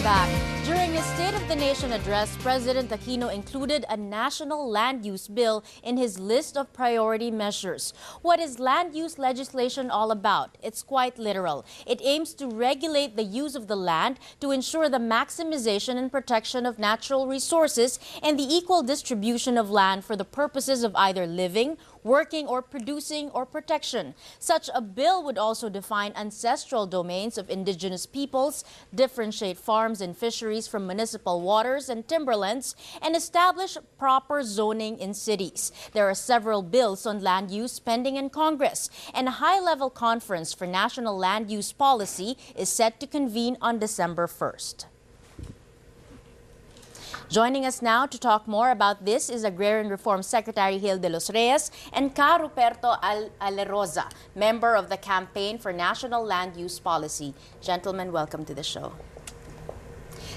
back. During his State of the Nation address, President Aquino included a national land use bill in his list of priority measures. What is land use legislation all about? It's quite literal. It aims to regulate the use of the land to ensure the maximization and protection of natural resources and the equal distribution of land for the purposes of either living, working, or producing or protection. Such a bill would also define ancestral domains of indigenous peoples, differentiate farms and fisheries from municipal waters and timberlands, and establish proper zoning in cities. There are several bills on land use pending in Congress, and a high-level conference for national land use policy is set to convene on December 1st. Joining us now to talk more about this is Agrarian Reform Secretary Gil de los Reyes and Ca Ruperto Alerosa, member of the Campaign for National Land Use Policy. Gentlemen, welcome to the show.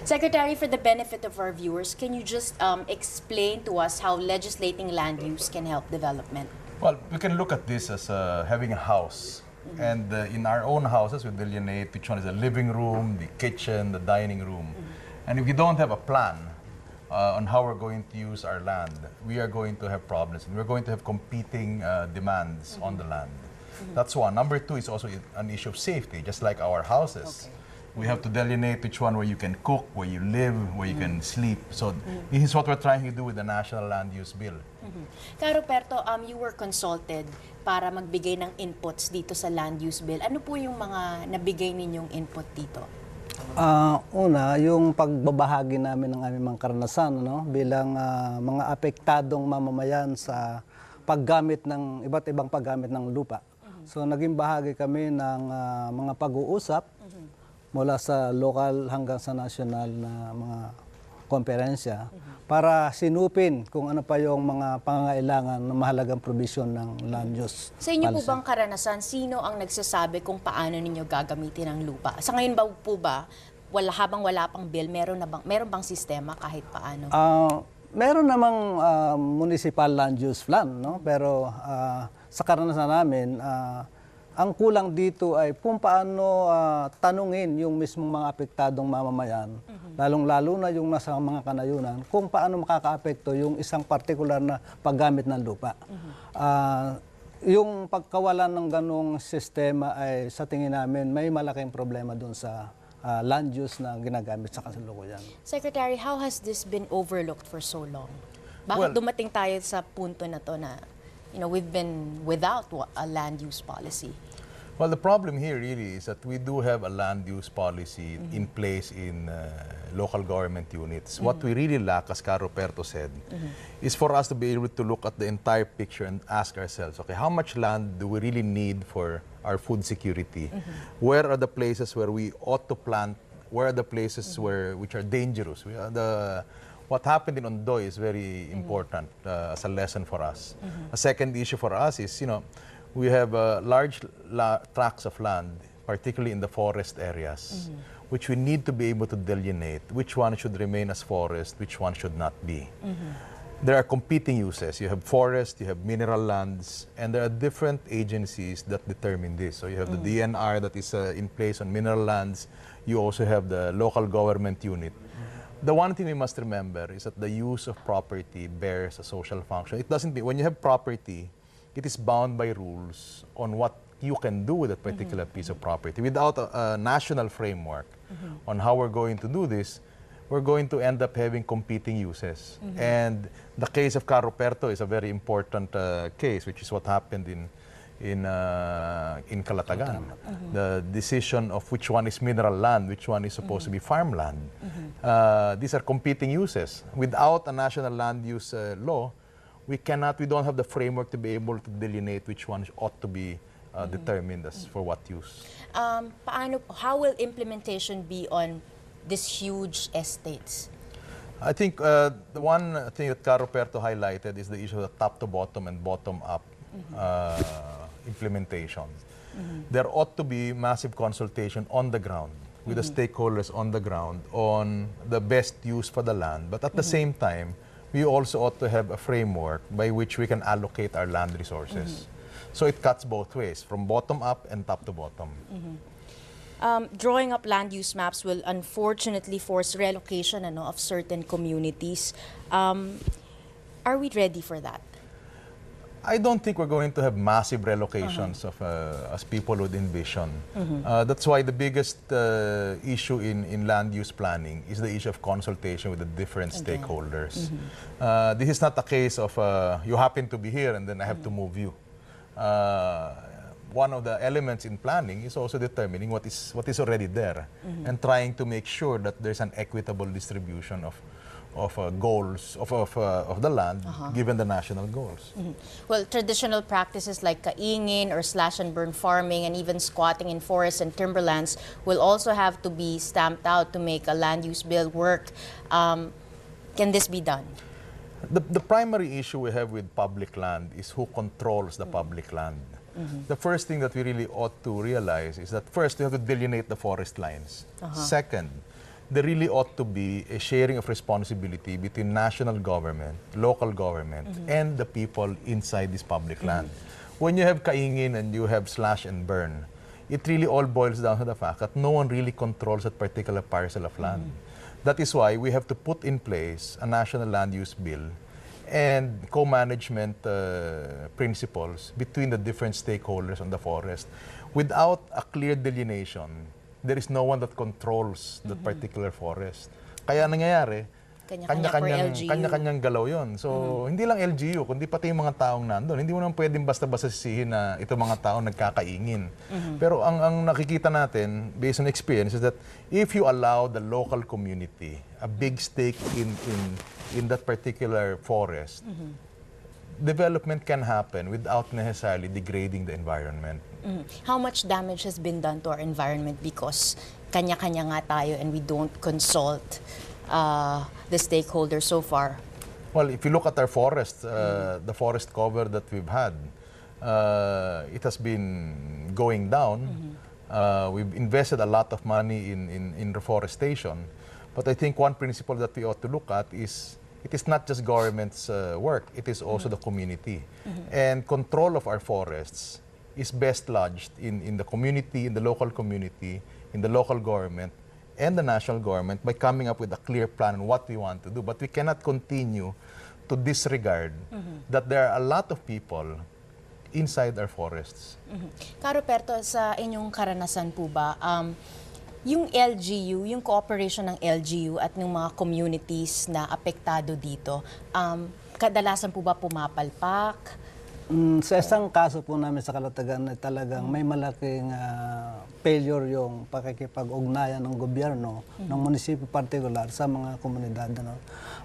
Secretary, for the benefit of our viewers, can you just explain to us how legislating land use can help development? Well, we can look at this as having a house. And in our own houses, we delineate which one is the living room, the kitchen, the dining room. And if we don't have a plan on how we're going to use our land, we are going to have problems. And we're going to have competing demands on the land. That's one. Number two is also an issue of safety, just like our houses. Okay. We have to delineate which one where you can cook, where you live, where you can sleep. So this is what we're trying to do with the National Land Use Bill. Ca Ruperto, you were consulted para magbigay ng inputs dito sa land use bill. Ano po yung mga nabigay ninyong input dito? Una, yung pagbabahagi namin ng aming mga karanasan bilang mga apektadong mamamayan sa paggamit ng iba't ibang paggamit ng lupa. So naging bahagi kami ng mga pag-uusap mula sa lokal hanggang sa national na mga komperensya para sinupin kung ano pa yung mga pangangailangan ng mahalagang provision ng land use. Sa inyo po policy. bang karanasan, sino ang nagsasabi kung paano ninyo gagamitin ang lupa? Sa ngayon ba po ba, habang wala pang bill, meron bang sistema kahit paano? Meron namang municipal land use plan, pero sa karanasan namin, ang kulang dito ay kung paano tanungin yung mismong mga apektadong mamamayan, lalong-lalo na yung nasa mga kanayunan, kung paano makakaapekto yung isang partikular na paggamit ng lupa. Yung pagkawalan ng ganong sistema ay sa tingin namin may malaking problema doon sa land use na ginagamit sa kasalukuyan. Secretary, how has this been overlooked for so long? Bakit dumating tayo sa punto na to na we've been without a land use policy? Well, the problem here really is that we do have a land use policy in place in local government units. What we really lack, as Ca Ruperto said, is for us to be able to look at the entire picture and ask ourselves, okay, how much land do we really need for our food security? Where are the places where we ought to plant? Where are the places which are dangerous? What happened in Ondoy is very important as a lesson for us. A second issue for us is, we have large tracts of land, particularly in the forest areas, which we need to be able to delineate which one should remain as forest, which one should not be. There are competing uses. You have forest, you have mineral lands, and there are different agencies that determine this. So you have the DNR that is in place on mineral lands. You also have the local government unit. The one thing we must remember is that the use of property bears a social function. It doesn't mean when you have property, it is bound by rules on what you can do with a particular piece of property. Without a national framework on how we're going to do this, we're going to end up having competing uses. And the case of Ca Ruperto is a very important case, which is what happened in Calatagan. The decision of which one is mineral land, which one is supposed to be farmland. These are competing uses. Without a national land use law, we don't have the framework to be able to delineate which one ought to be determined as for what use. How will implementation be on these huge estates? I think the one thing that Ca Ruperto highlighted is the issue of the top to bottom and bottom up implementation. There ought to be massive consultation on the ground with the stakeholders on the ground on the best use for the land, but at the same time, we also ought to have a framework by which we can allocate our land resources. So it cuts both ways, from bottom up and top to bottom. Drawing up land use maps will unfortunately force relocation of certain communities. Are we ready for that? I don't think we're going to have massive relocations of as people would envision. That's why the biggest issue in land use planning is the issue of consultation with the different stakeholders. This is not a case of you happen to be here and then I have to move you. One of the elements in planning is also determining what is already there and trying to make sure that there's an equitable distribution of goals of the land given the national goals. Well, traditional practices like kaingin or slash and burn farming and even squatting in forests and timberlands will also have to be stamped out to make a land use bill work. Can this be done? The primary issue we have with public land is who controls the public land. The first thing that we really ought to realize is that first we have to delineate the forest lines. Second, there really ought to be a sharing of responsibility between national government, local government, and the people inside this public land. When you have kaingin and you have slash and burn, it really all boils down to the fact that no one really controls that particular parcel of land. That is why we have to put in place a national land use bill and co-management principles between the different stakeholders on the forest. Without a clear delineation, there is no one that controls that particular forest. Kaya nangyayari, kanya-kanyang galaw yon. So, hindi lang LGU, kundi pati yung mga taong nandun. Hindi mo naman pwedeng basta-basta sisihin na ito mga taong nagkakaingin. Pero ang nakikita natin, based on experience, is that if you allow the local community a big stake in that particular forest, development can happen without necessarily degrading the environment. How much damage has been done to our environment because kanya-kanya nga tayo and we don't consult the stakeholders so far? Well, if you look at our forests, the forest cover that we've had, it has been going down. We've invested a lot of money in reforestation. But I think one principle that we ought to look at is it is not just government's work, it is also the community. And control of our forests is best lodged in the community, in the local community, in the local government, and the national government by coming up with a clear plan on what we want to do. But we cannot continue to disregard that there are a lot of people inside our forests. Karo Perto, sa inyong karanasan po ba, yung LGU, yung cooperation ng LGU at ng mga communities na apektado dito, kadalasan po ba pumapalpak? Sa isang kaso po namin sa Calatagan, talagang may malaking failure yung pakikipag-ugnayan ng gobyerno, ng munisipyo particular sa mga komunidad.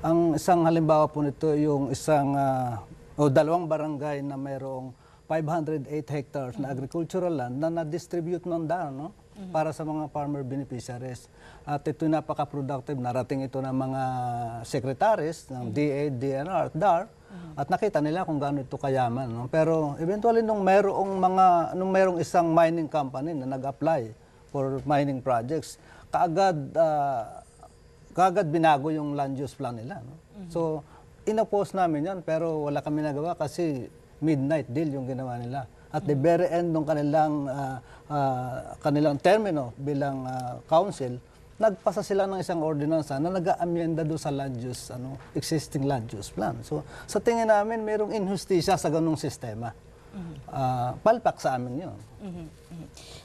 Ang isang halimbawa po nito, yung isang dalawang barangay na mayroong 508 hectares na agricultural land na na-distribute ng DAR, para sa mga farmer beneficiaries. At ito napaka-productive. Narating ito ng mga secretaries ng DA, DNR, at DAR. At nakita nila kung gaano ito kayaman. Pero eventually, nung merong isang mining company na nag-apply for mining projects, kaagad binago yung land use plan nila. So, inoppose namin yan, pero wala kami nagawa kasi midnight deal yung ginawa nila. At the very end ng kanilang termino bilang council, nagpasa sila ng isang ordinansa na nag-aamyenda doon sa land use, existing land use plan. So, sa tingin namin, mayroong injustisya sa ganung sistema. Palpak sa amin yun.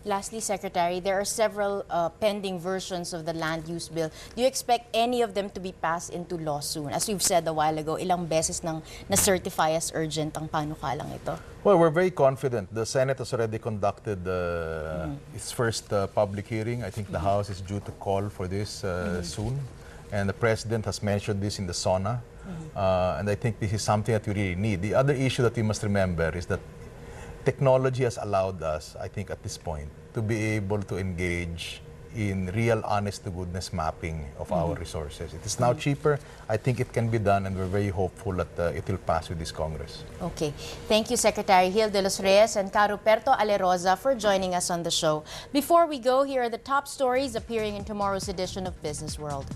Lastly, Secretary, there are several pending versions of the land use bill. Do you expect any of them to be passed into law soon? As you've said a while ago, ilang beses nang na-certify as urgent ang panukalang ito? Well, we're very confident. The Senate has already conducted its first public hearing. I think the House is due to call for this soon. And the President has mentioned this in the SONA. And I think this is something that we really need. The other issue that we must remember is that technology has allowed us, I think at this point, to be able to engage in real honest-to-goodness mapping of our resources. It is now cheaper. I think it can be done, and we're very hopeful that it will pass with this Congress. Okay. Thank you, Secretary Gil de los Reyes and Caro Perto Aleroza, for joining us on the show. Before we go, here are the top stories appearing in tomorrow's edition of Business World.